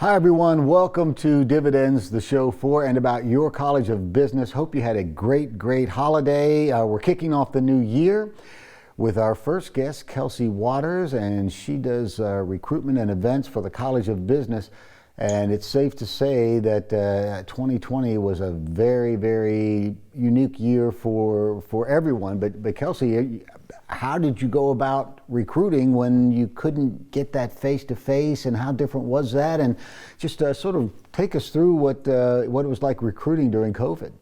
Hi, everyone. Welcome to Dividends, the show for and about your College of Business. Hope you had a great holiday. We're kicking off the new year with our first guest, Kelsey Waters, and she does recruitment and events for the College of Business. And it's safe to say that 2020 was a very unique year for everyone. But Kelsey, how did you go about recruiting when you couldn't get that face-to-face, and how different was that? And just sort of take us through what it was like recruiting during COVID.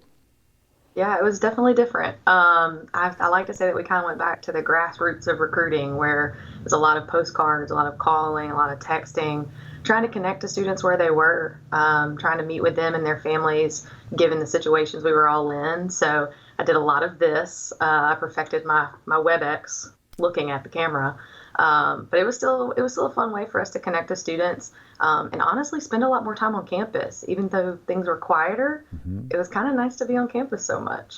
Yeah, it was definitely different. I like to say that we kind of went back to the grassroots of recruiting, where there's a lot of postcards, a lot of calling, a lot of texting, trying to connect to students where they were, trying to meet with them and their families, given the situations we were all in. So I did a lot of this. I perfected my WebEx, looking at the camera. But it was still a fun way for us to connect to students, and honestly spend a lot more time on campus. Even though things were quieter, it was kind of nice to be on campus so much.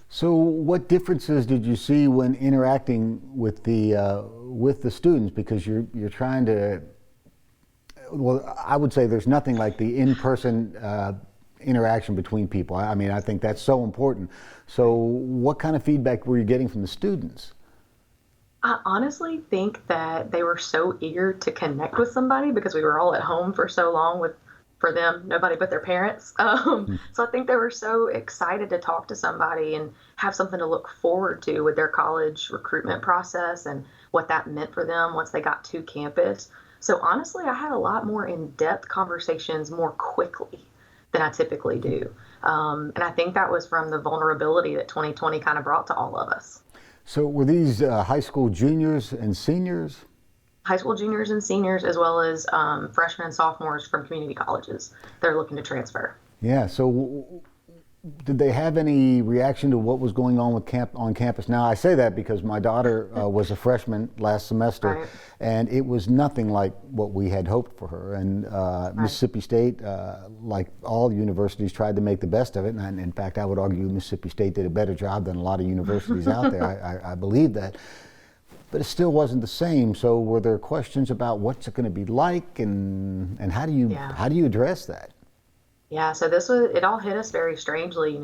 So what differences did you see when interacting with the students? Because you're trying to, well, I would say there's nothing like the in-person interaction between people. I mean, I think that's so important. So what kind of feedback were you getting from the students? I honestly think that they were so eager to connect with somebody because we were all at home for so long with, for them, nobody but their parents. So I think they were so excited to talk to somebody and have something to look forward to with their college recruitment process and what that meant for them once they got to campus. So honestly, I had a lot more in-depth conversations more quickly than I typically do. And I think that was from the vulnerability that 2020 kind of brought to all of us. So were these high school juniors and seniors? High school juniors and seniors, as well as freshmen and sophomores from community colleges that are looking to transfer. Yeah. So did they have any reaction to what was going on with on campus? Now, I say that because my daughter was a freshman last semester, Right. and it was nothing like what we had hoped for her. And Right. Mississippi State, like all universities, tried to make the best of it. And in fact, I would argue Mississippi State did a better job than a lot of universities out there. I believe that. But it still wasn't the same. So were there questions about what's it going to be like, and Yeah. how do you address that? Yeah, so it all hit us very strangely,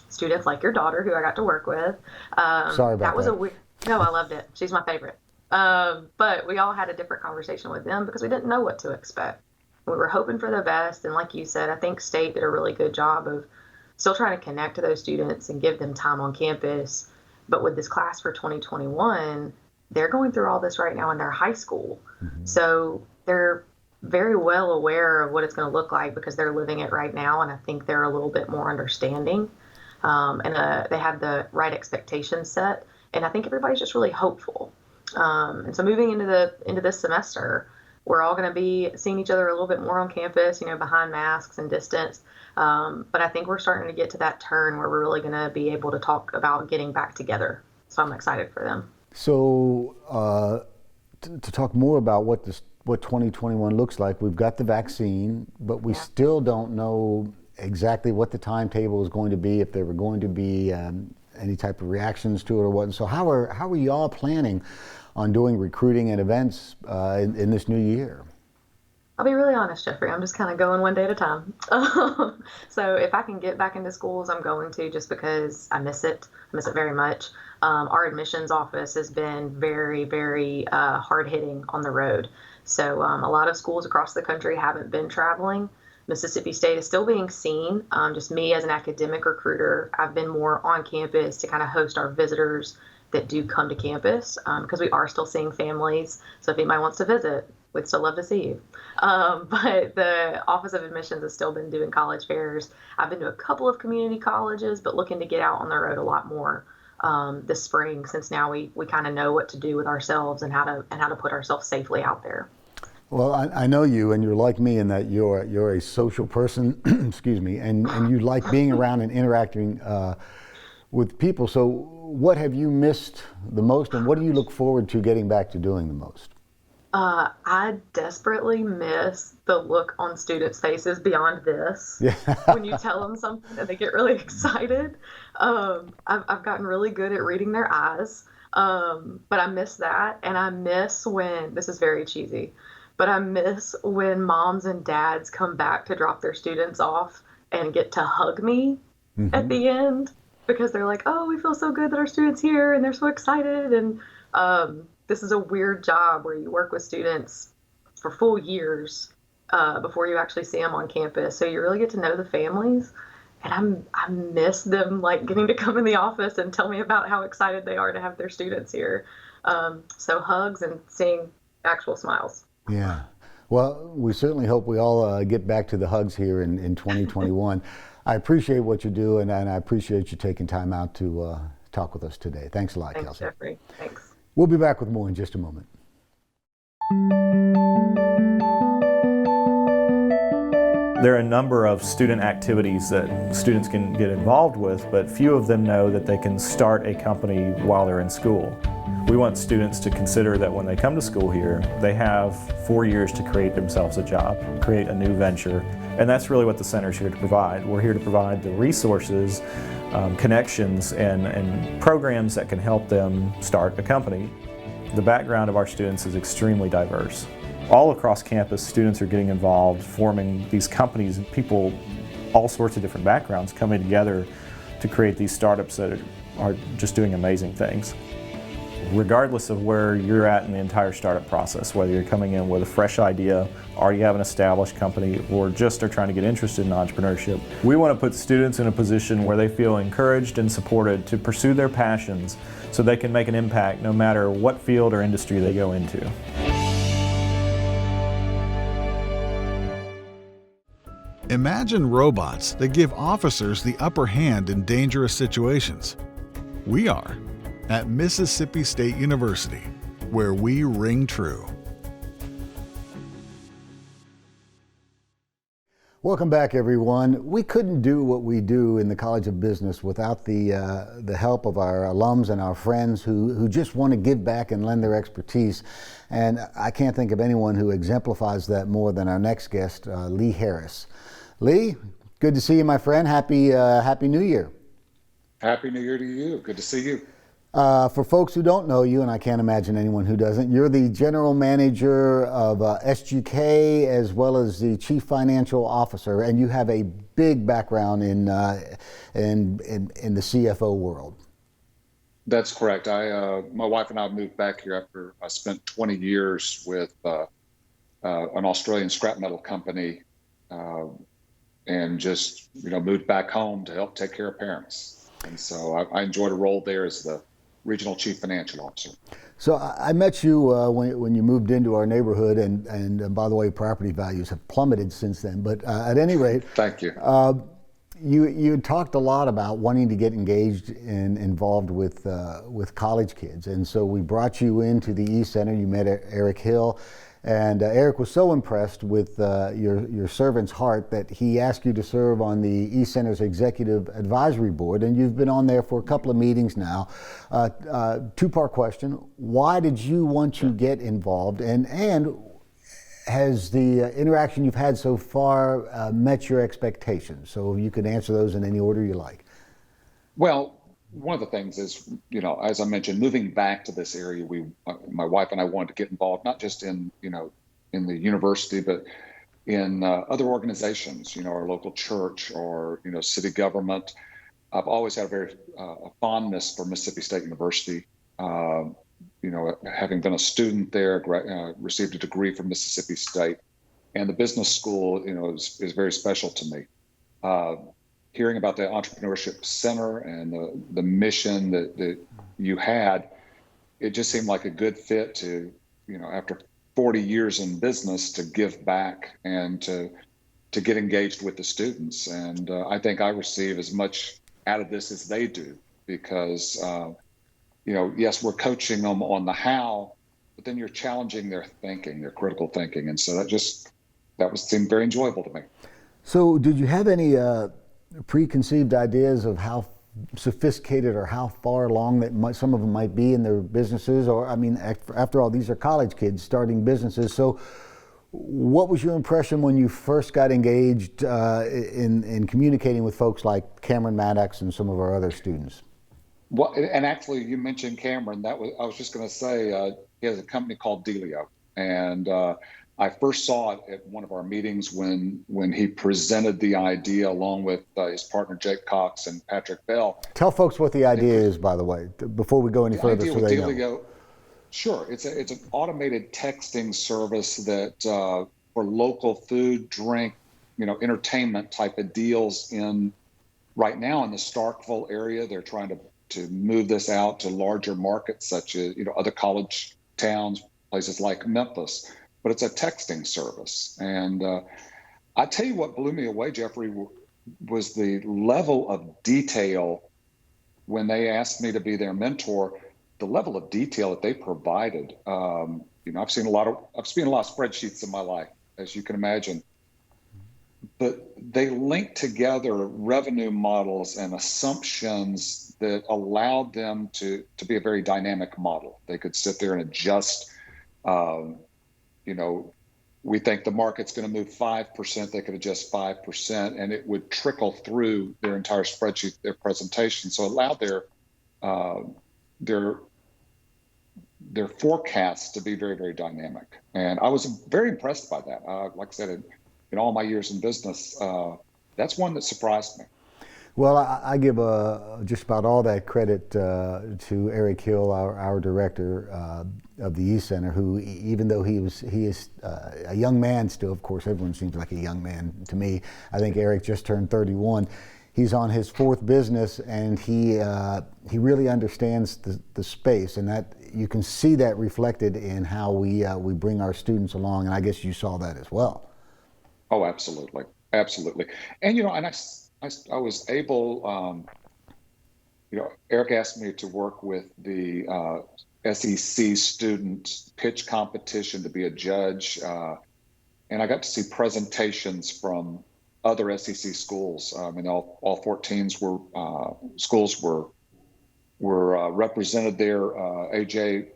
students like your daughter, who I got to work with. Sorry That about was that. no, I loved it. She's my favorite. But we all had a different conversation with them because we didn't know what to expect. We were hoping for the best. And like you said, I think State did a really good job of still trying to connect to those students and give them time on campus. But with this class for 2021, they're going through all this right now in their high school. So they're very well aware of what it's going to look like because they're living it right now. And I think they're a little bit more understanding. And they have the right expectations set. And I think everybody's just really hopeful. And so moving into this semester, we're all going to be seeing each other a little bit more on campus, behind masks and distance. But I think we're starting to get to that turn where we're really going to be able to talk about getting back together. So I'm excited for them. So to talk more about what 2021 looks like, we've got the vaccine, but we Yeah. still don't know exactly what the timetable is going to be, if there were going to be any type of reactions to it or what. And so how are y'all planning on doing recruiting and events in this new year? I'll be really honest, Jeffrey. I'm just kind of going one day at a time. So if I can get back into schools, I'm going to, just because I miss it. I miss it very much. Our admissions office has been very hard hitting on the road. So a lot of schools across the country haven't been traveling. Mississippi State is still being seen. Just me as an academic recruiter, I've been more on campus to kind of host our visitors that do come to campus, because we are still seeing families. So if anybody wants to visit, we'd still love to see you. But the Office of Admissions has still been doing college fairs. I've been to a couple of community colleges, but looking to get out on the road a lot more this spring, since now we kind of know what to do with ourselves and how to put ourselves safely out there. Well, I know you, and you're like me in that you're a social person, excuse me, and you like being around and interacting with people. So what have you missed the most, and what do you look forward to getting back to doing the most? I desperately miss the look on students' faces beyond this Yeah. when you tell them something and they get really excited. I've gotten really good at reading their eyes, but I miss that. And I miss when, this is very cheesy, But I miss when moms and dads come back to drop their students off and get to hug me at the end because they're like, oh, we feel so good that our student's here and they're so excited. And this is a weird job where you work with students for full years before you actually see them on campus. So you really get to know the families. And I miss them like getting to come in the office and tell me about how excited they are to have their students here. So hugs and seeing actual smiles. Yeah. Well, we certainly hope we all get back to the hugs here in 2021. I appreciate what you do, and I appreciate you taking time out to talk with us today. Thanks a lot, Thanks, Kelsey. Jeffrey. Thanks. We'll be back with more in just a moment. There are a number of student activities that students can get involved with, but few of them know that they can start a company while they're in school. We want students to consider that when they come to school here, they have 4 years to create themselves a job, create a new venture, and that's really what the center is here to provide. We're here to provide the resources, connections, and programs that can help them start a company. The background of our students is extremely diverse. All across campus, students are getting involved, forming these companies, and people, all sorts of different backgrounds coming together to create these startups that are just doing amazing things. Regardless of where you're at in the entire startup process, whether you're coming in with a fresh idea, already have an established company, or just are trying to get interested in entrepreneurship, we want to put students in a position where they feel encouraged and supported to pursue their passions so they can make an impact no matter what field or industry they go into. Imagine robots that give officers the upper hand in dangerous situations. We are at Mississippi State University, where we ring true. Welcome back, everyone. We couldn't do what we do in the College of Business without the help of our alums and our friends who just want to give back and lend their expertise. And I can't think of anyone who exemplifies that more than our next guest, Lee Harris. Lee, good to see you, my friend. Happy New Year. Happy New Year to you. Good to see you. For folks who don't know you, and I can't imagine anyone who doesn't, you're the general manager of SGK as well as the chief financial officer, and you have a big background in the CFO world. That's correct. My wife and I moved back here after I spent 20 years with an Australian scrap metal company, and just moved back home to help take care of parents. And so I enjoyed a role there as the regional chief financial officer. So I met you when you moved into our neighborhood, and by the way, property values have plummeted since then. But at any rate, thank you. You talked a lot about wanting to get engaged and involved with college kids, and so we brought you into the East Center. You met Eric Hill. And Eric was so impressed with your servant's heart that he asked you to serve on the East Center's Executive Advisory Board, and you've been on there for a couple of meetings now. Two-part question: why did you want to get involved, and has the interaction you've had so far met your expectations? So you can answer those in any order you like. Well, one of the things is, as I mentioned, moving back to this area, my wife and I wanted to get involved, not just in the university, but in other organizations, our local church or, city government. I've always had a fondness for Mississippi State University. Having been a student there, received a degree from Mississippi State, and the business school, is very special to me. Hearing about the Entrepreneurship Center and the mission that you had, it just seemed like a good fit to, after 40 years in business, to give back and to get engaged with the students. And I think I receive as much out of this as they do, because, yes, we're coaching them on the how, but then you're challenging their thinking, their critical thinking. And so seemed very enjoyable to me. So did you have any preconceived ideas of how sophisticated or how far along that some of them might be in their businesses? Or, I mean, after all, these are college kids starting businesses. So what was your impression when you first got engaged in communicating with folks like Cameron Maddox and some of our other students? Well, and actually, you mentioned Cameron. I was just going to say, he has a company called Delio, and I first saw it at one of our meetings when he presented the idea along with his partner Jake Cox and Patrick Bell. Tell folks what the idea is, by the way, before we go any further, so they know. Sure, it's an automated texting service that for local food, drink, entertainment type of deals right now in the Starkville area. They're trying to move this out to larger markets such as other college towns, places like Memphis. But it's a texting service. And I tell you what blew me away, Jeffrey, was the level of detail when they asked me to be their mentor, the level of detail that they provided. I've seen a lot of spreadsheets in my life, as you can imagine. But they linked together revenue models and assumptions that allowed them to be a very dynamic model. They could sit there and adjust. We think the market's going to move 5%. They could adjust 5%, and it would trickle through their entire spreadsheet, their presentation. So it allowed their forecasts to be very, very dynamic. And I was very impressed by that. Like I said, in all my years in business, that's one that surprised me. Well, I give just about all that credit to Eric Hill, our director of the Youth Center, who, even though he is a young man still, of course, everyone seems like a young man to me. I think Eric just turned 31. He's on his 4th business, and he really understands the space, and that you can see that reflected in how we bring our students along. And I guess you saw that as well. Oh, absolutely, absolutely. And I was able, Eric asked me to work with the SEC student pitch competition to be a judge. And I got to see presentations from other SEC schools. All 14 schools were represented there. AJ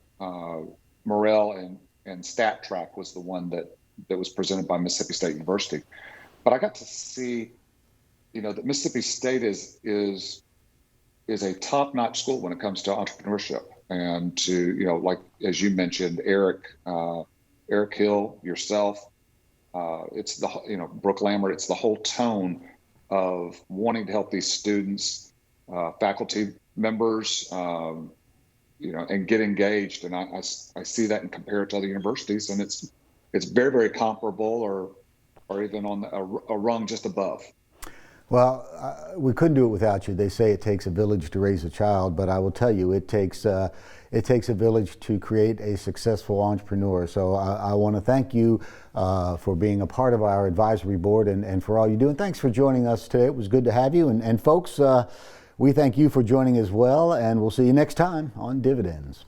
Morrell and Stat Track was the one that was presented by Mississippi State University. But I got to see that Mississippi State is a top-notch school when it comes to entrepreneurship, and to like as you mentioned, Eric Hill, yourself, it's the Brooke Lambert. It's the whole tone of wanting to help these students, faculty members, and get engaged. And I see that and compare it to other universities, and it's very, very comparable, or even on a rung just above. Well, we couldn't do it without you. They say it takes a village to raise a child, but I will tell you, it takes a village to create a successful entrepreneur. So I want to thank you for being a part of our advisory board and for all you do. And thanks for joining us today. It was good to have you. And folks, we thank you for joining as well, and we'll see you next time on Dividends.